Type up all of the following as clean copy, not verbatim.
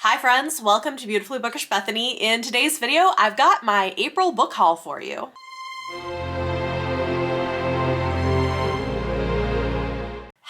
Hi friends, welcome to Beautifully Bookish Bethany. In today's video, I've got my April book haul for you.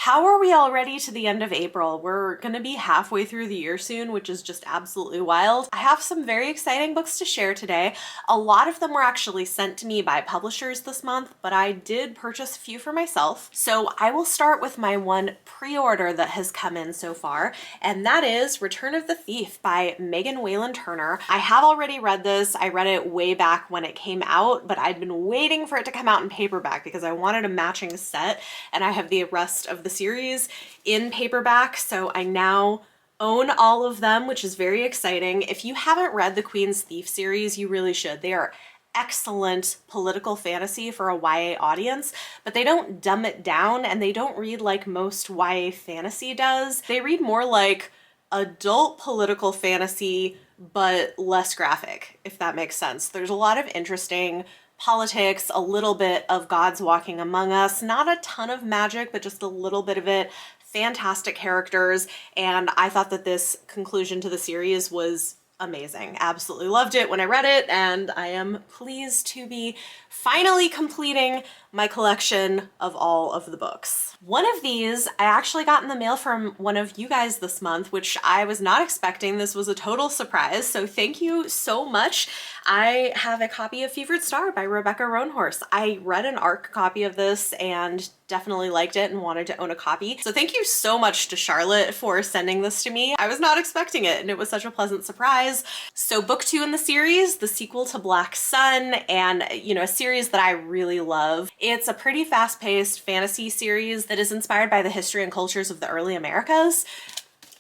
How are we already to the end of April? We're gonna be halfway through the year soon, which is just absolutely wild. I have some very exciting books to share today. A lot of them were actually sent to me by publishers this month, but I did purchase a few for myself. So I will start with my one pre-order that has come in so far, and that is Return of the Thief by Megan Whalen Turner. I have already read this. I read it way back when it came out, but I'd been waiting for it to come out in paperback because I wanted a matching set, and I have the rest of the series in paperback, so I now own all of them, which is very exciting. If you haven't read the Queen's Thief series, you really should. They are excellent political fantasy for a YA audience, but they don't dumb it down and they don't read like most YA fantasy does. They read more like adult political fantasy, but less graphic, if that makes sense. There's a lot of interesting politics, a little bit of gods walking among us, not a ton of magic, but just a little bit of it. Fantastic characters, and I thought that this conclusion to the series was amazing. Absolutely loved it when I read it, and I am pleased to be finally completing my collection of all of the books. One of these I actually got in the mail from one of you guys this month, which I was not expecting. This was a total surprise, so thank you so much. I have a copy of Fevered Star by Rebecca Roanhorse. I read an ARC copy of this and definitely liked it and wanted to own a copy. So thank you so much to Charlotte for sending this to me. I was not expecting it and it was such a pleasant surprise. So book 2 in the series, the sequel to Black Sun, and a series that I really love. It's a pretty fast-paced fantasy series that is inspired by the history and cultures of the early Americas.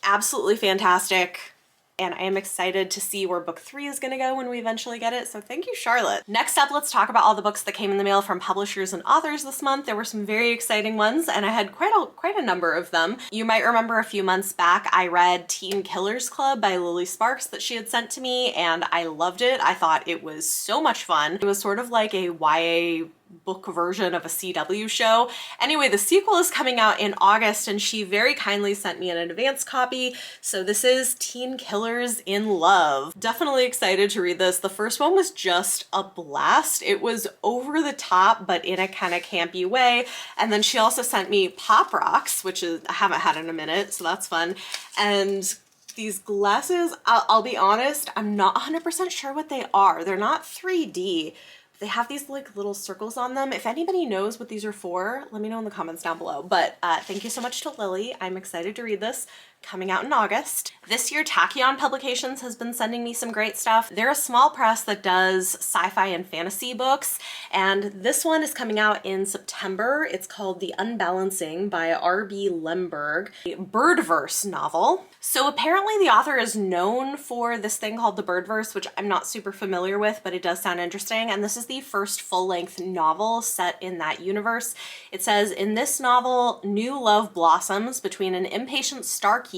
Absolutely fantastic. And I am excited to see where book 3 is gonna go when we eventually get it, so thank you, Charlotte. Next up, let's talk about all the books that came in the mail from publishers and authors this month. There were some very exciting ones, and I had quite a number of them. You might remember a few months back, I read Teen Killers Club by Lily Sparks that she had sent to me, and I loved it. I thought it was so much fun. It was sort of like a YA book version of a CW show. Anyway, the sequel is coming out in August and she very kindly sent me an advance copy. So this is Teen Killers in Love. Definitely excited to read this. The first one was just a blast. It was over the top, but in a kind of campy way. And then she also sent me Pop Rocks, which I haven't had in a minute, so that's fun. And these glasses, I'll be honest, I'm not 100% sure what they are. They're not 3D. They have these like little circles on them. If anybody knows what these are for, let me know in the comments down below. But thank you so much to Lily. I'm excited to read this. Coming out in August. This year, Tachyon Publications has been sending me some great stuff. They're a small press that does sci-fi and fantasy books, and this one is coming out in September. It's called The Unbalancing by R.B. Lemberg, a Birdverse novel. So apparently the author is known for this thing called the Birdverse, which I'm not super familiar with, but it does sound interesting, and this is the first full-length novel set in that universe. It says, in this novel, new love blossoms between an impatient starkeeper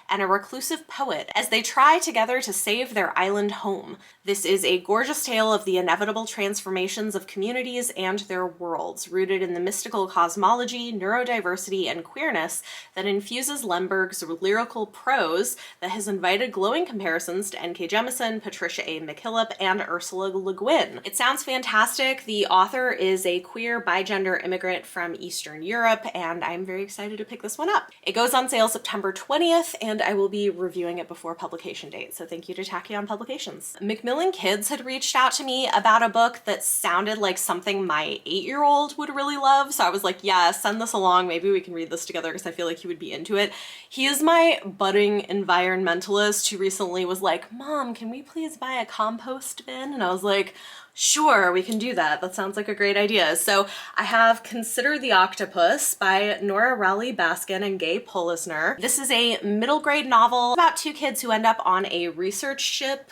and a reclusive poet as they try together to save their island home. This is a gorgeous tale of the inevitable transformations of communities and their worlds, rooted in the mystical cosmology, neurodiversity, and queerness that infuses Lemberg's lyrical prose that has invited glowing comparisons to N.K. Jemisin, Patricia A. McKillop, and Ursula Le Guin. It sounds fantastic. The author is a queer bigender immigrant from Eastern Europe, and I'm very excited to pick this one up. It goes on sale September 20th, and I will be reviewing it before publication date, so thank you to Tachyon Publications. Macmillan Kids had reached out to me about a book that sounded like something my 8-year-old would really love, so I was like, yeah, send this along, maybe we can read this together because I feel like he would be into it. He is my budding environmentalist who recently was like, Mom, can we please buy a compost bin? And I was like, sure, we can do that. That sounds like a great idea. So I have Consider the Octopus by Nora Rowley Baskin and Gay Polisner. This is a middle grade novel about 2 kids who end up on a research ship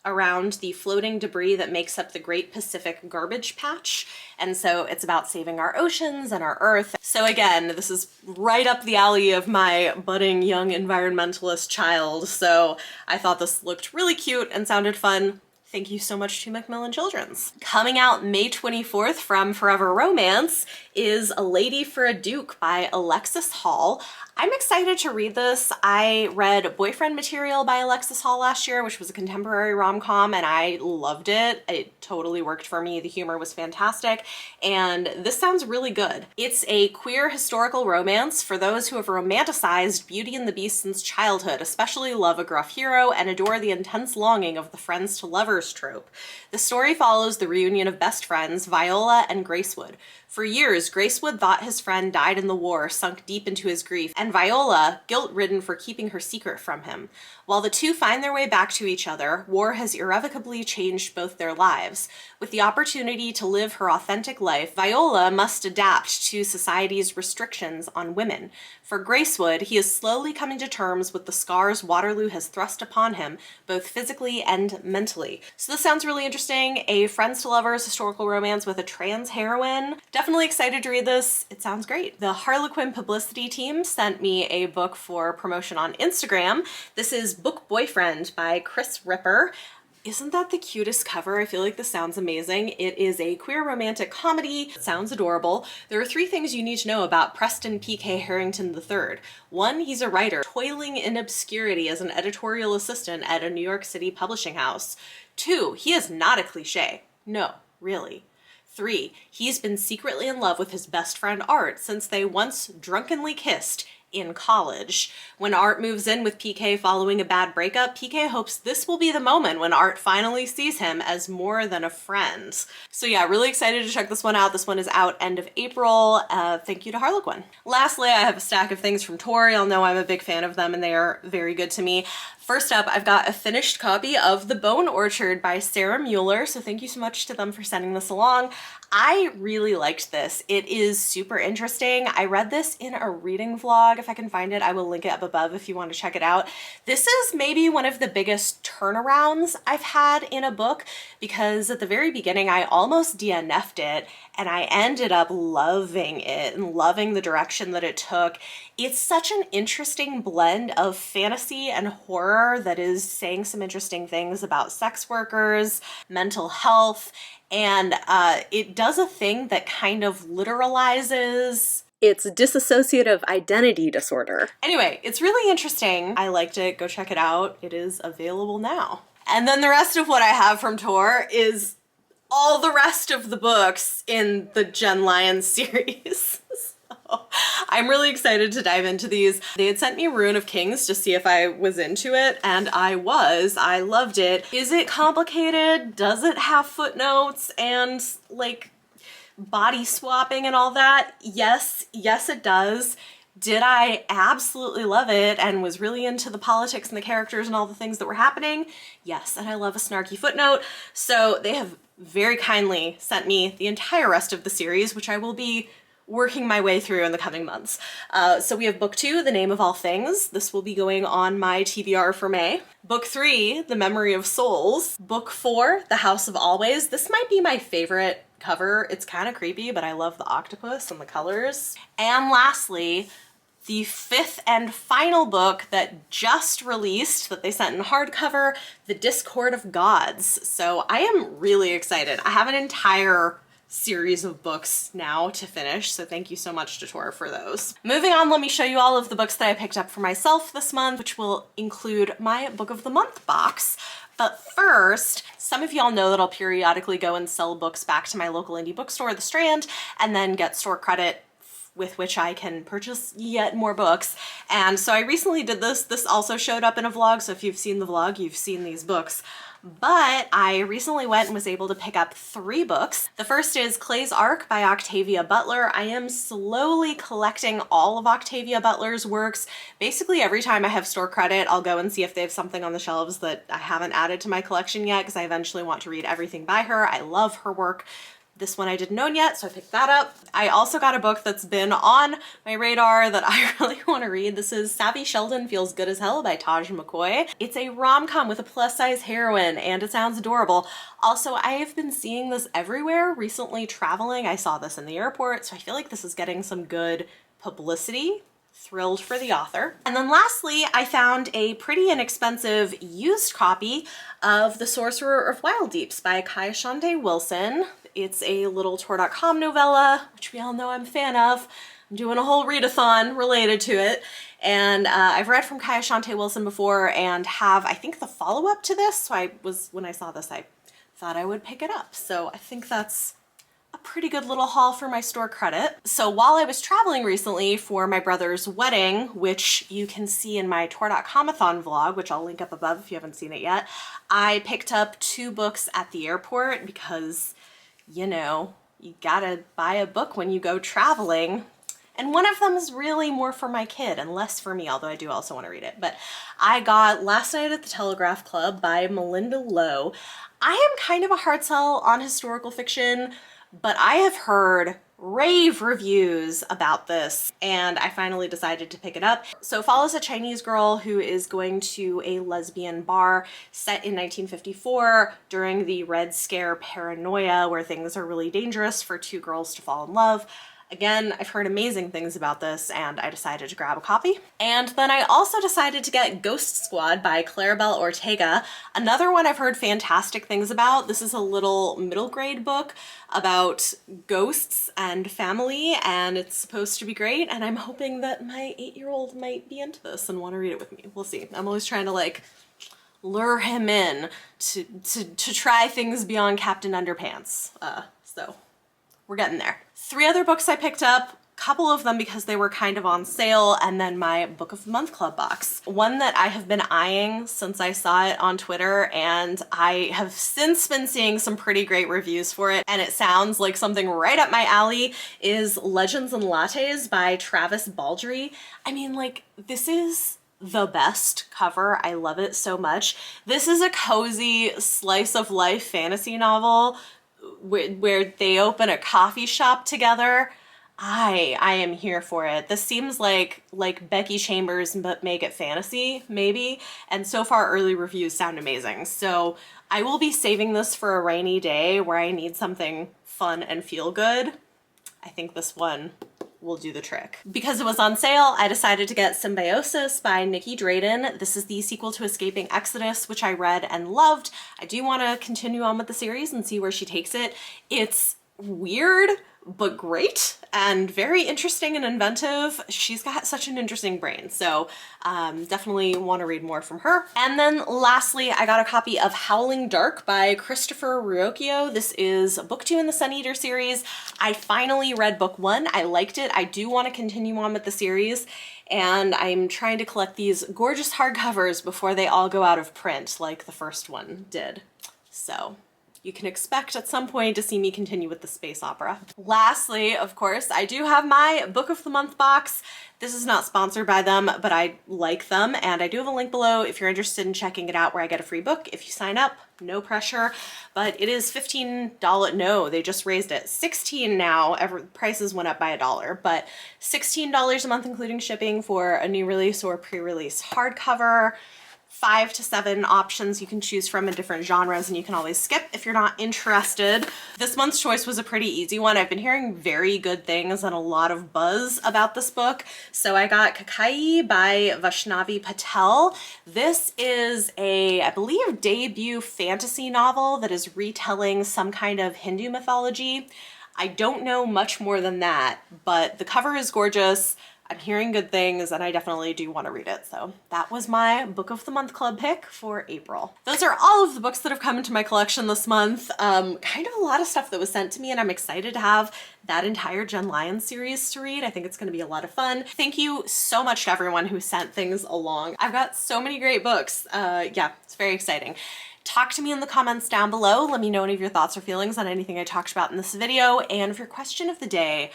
around the floating debris that makes up the Great Pacific Garbage Patch. And so it's about saving our oceans and our earth. So again, this is right up the alley of my budding young environmentalist child. So I thought this looked really cute and sounded fun. Thank you so much to Macmillan Children's. Coming out May 24th from Forever Romance is A Lady for a Duke by Alexis Hall. I'm excited to read this. I read Boyfriend Material by Alexis Hall last year, which was a contemporary rom-com, and I loved it. It totally worked for me. The humor was fantastic, and this sounds really good. It's a queer historical romance for those who have romanticized Beauty and the Beast since childhood, especially love a gruff hero and adore the intense longing of the friends to lovers trope. The story follows the reunion of best friends, Viola and Gracewood. For years, Gracewood thought his friend died in the war, sunk deep into his grief, and Viola, guilt-ridden for keeping her secret from him. While the two find their way back to each other, war has irrevocably changed both their lives. With the opportunity to live her authentic life, Viola must adapt to society's restrictions on women. For Gracewood, he is slowly coming to terms with the scars Waterloo has thrust upon him, both physically and mentally. So this sounds really interesting. A friends to lovers historical romance with a trans heroine. Definitely excited to read this. It sounds great. The Harlequin publicity team sent me a book for promotion on Instagram. This is Book Boyfriend by Chris Ripper. Isn't that the cutest cover? I feel like this sounds amazing. It is a queer romantic comedy. It sounds adorable. There are 3 things you need to know about Preston P.K. Harrington III. 1, he's a writer, toiling in obscurity as an editorial assistant at a New York City publishing house. 2, he is not a cliche. No, really. 3, he's been secretly in love with his best friend Art since they once drunkenly kissed in college. When Art moves in with PK following a bad breakup, PK hopes this will be the moment when Art finally sees him as more than a friend. So yeah, really excited to check this one out. This one is out end of April. Thank you to Harlequin. Lastly, I have a stack of things from Tor. Y'all know I'm a big fan of them and they are very good to me. First up, I've got a finished copy of The Bone Orchard by Sarah Mueller, so thank you so much to them for sending this along. I really liked this. It is super interesting. I read this in a reading vlog. If I can find it, I will link it up above if you want to check it out. This is maybe one of the biggest turnarounds I've had in a book because at the very beginning, I almost DNF'd it and I ended up loving it and loving the direction that it took. It's such an interesting blend of fantasy and horror that is saying some interesting things about sex workers, mental health, and it does a thing that kind of literalizes its dissociative identity disorder. Anyway, it's really interesting. I liked it. Go check it out. It is available now. And then the rest of what I have from Tor is all the rest of the books in the Jen Lyons series. I'm really excited to dive into these. They had sent me Ruin of Kings to see if I was into it, and I was. I loved it. Is it complicated? Does it have footnotes and like body swapping and all that? Yes, it does. Did I absolutely love it and was really into the politics and the characters and all the things that were happening? Yes, and I love a snarky footnote. So they have very kindly sent me the entire rest of the series, which I will be working my way through in the coming months. So we have book 2, The Name of All Things. This will be going on my TBR for May. Book 3, The Memory of Souls. Book 4, The House of Always. This might be my favorite cover. It's kind of creepy, but I love the octopus and the colors. And lastly, the 5th and final book that just released, that they sent in hardcover, The Discord of Gods. So I am really excited. I have an entire series of books now to finish, so thank you so much to Tor for those. Moving on, let me show you all of the books that I picked up for myself this month, which will include my Book of the Month box. But first, some of y'all know that I'll periodically go and sell books back to my local indie bookstore, The Strand, and then get store credit with which I can purchase yet more books. And so I recently did this. This also showed up in a vlog, so if you've seen the vlog, you've seen these books. But I recently went and was able to pick up 3 books. The first is Clay's Ark by Octavia Butler. I am slowly collecting all of Octavia Butler's works. Basically every time I have store credit, I'll go and see if they have something on the shelves that I haven't added to my collection yet, because I eventually want to read everything by her. I love her work. This one I didn't own yet, so I picked that up. I also got a book that's been on my radar that I really want to read. This is Savvy Sheldon Feels Good as Hell by Taj McCoy. It's a rom-com with a plus-size heroine, and it sounds adorable. Also, I have been seeing this everywhere recently traveling. I saw this in the airport, so I feel like this is getting some good publicity. Thrilled for the author. And then lastly, I found a pretty inexpensive used copy of The Sorcerer of Wild Deeps by Kai Shonde Wilson. It's a little Tor.com novella, which we all know I'm a fan of. I'm doing a whole readathon related to it. And I've read from Kaya Shante Wilson before and have, I think, the follow-up to this. So when I saw this, I thought I would pick it up. So I think that's a pretty good little haul for my store credit. So while I was traveling recently for my brother's wedding, which you can see in my tour.com-a-thon vlog, which I'll link up above if you haven't seen it yet, I picked up 2 books at the airport because, you know, you gotta buy a book when you go traveling. And one of them is really more for my kid and less for me, although I do also want to read it. But I got Last Night at the Telegraph Club by Melinda Lowe. I am kind of a hard sell on historical fiction, but I have heard rave reviews about this and I finally decided to pick it up. So it follows a Chinese girl who is going to a lesbian bar set in 1954 during the Red Scare paranoia where things are really dangerous for 2 girls to fall in love. Again, I've heard amazing things about this and I decided to grab a copy. And then I also decided to get Ghost Squad by Claribel Ortega, another one I've heard fantastic things about. This is a little middle grade book about ghosts and family and it's supposed to be great and I'm hoping that my 8-year-old might be into this and want to read it with me. We'll see. I'm always trying to like lure him in to try things beyond Captain Underpants. So we're getting there. 3 other books I picked up, couple of them because they were kind of on sale, and then my Book of the Month Club box. One that I have been eyeing since I saw it on Twitter, and I have since been seeing some pretty great reviews for it, and it sounds like something right up my alley, is Legends and Lattes by Travis Baldree. I mean, like, this is the best cover. I love it so much. This is a cozy slice of life fantasy novel where they open a coffee shop together. I am here for it. This seems like Becky Chambers but make it fantasy, maybe. And so far early reviews sound amazing. So I will be saving this for a rainy day where I need something fun and feel good. I think this one will do the trick. Because it was on sale, I decided to get Symbiosis by Nikki Drayden. This is the sequel to Escaping Exodus, which I read and loved. I do want to continue on with the series and see where she takes it. It's weird, but great and very interesting and inventive. She's got such an interesting brain, so definitely want to read more from her. And then lastly, I got a copy of Howling Dark by Christopher Ruocchio. This is book 2 in the Sun Eater series. I finally read book 1. I liked it. I do want to continue on with the series, and I'm trying to collect these gorgeous hardcovers before they all go out of print like the first one did. So you can expect at some point to see me continue with the space opera. Lastly, of course, I do have my Book of the Month box. This is not sponsored by them, but I like them, and I do have a link below if you're interested in checking it out where I get a free book if you sign up. No pressure, but it is $15. No, they just raised it. $16 now. Prices went up by $1, but $16 a month including shipping for a new release or pre-release hardcover. 5 to 7 options you can choose from in different genres, and you can always skip if you're not interested. This month's choice was a pretty easy one. I've been hearing very good things and a lot of buzz about this book. So I got Kakai by Vaishnavi Patel. This is a, I believe, debut fantasy novel that is retelling some kind of Hindu mythology. I don't know much more than that, but the cover is gorgeous. I'm hearing good things and I definitely do want to read it. So that was my Book of the Month Club pick for April. Those are all of the books that have come into my collection this month. Kind of a lot of stuff that was sent to me, and I'm excited to have that entire Jen Lyons series to read. I think it's going to be a lot of fun. Thank you so much to everyone who sent things along. I've got so many great books. Yeah, it's very exciting. Talk to me in the comments down below. Let me know any of your thoughts or feelings on anything I talked about in this video. And for your question of the day,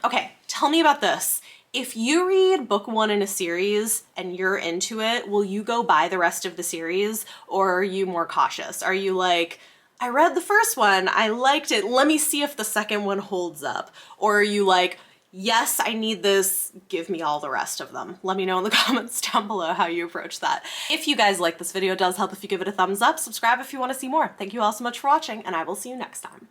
okay, tell me about this. If you read book 1 in a series and you're into it, will you go buy the rest of the series, or are you more cautious? Are you like, I read the first one, I liked it, let me see if the second one holds up? Or are you like, yes, I need this, give me all the rest of them? Let me know in the comments down below how you approach that. If you guys like this video, it does help if you give it a thumbs up. Subscribe if you want to see more. Thank you all so much for watching, and I will see you next time.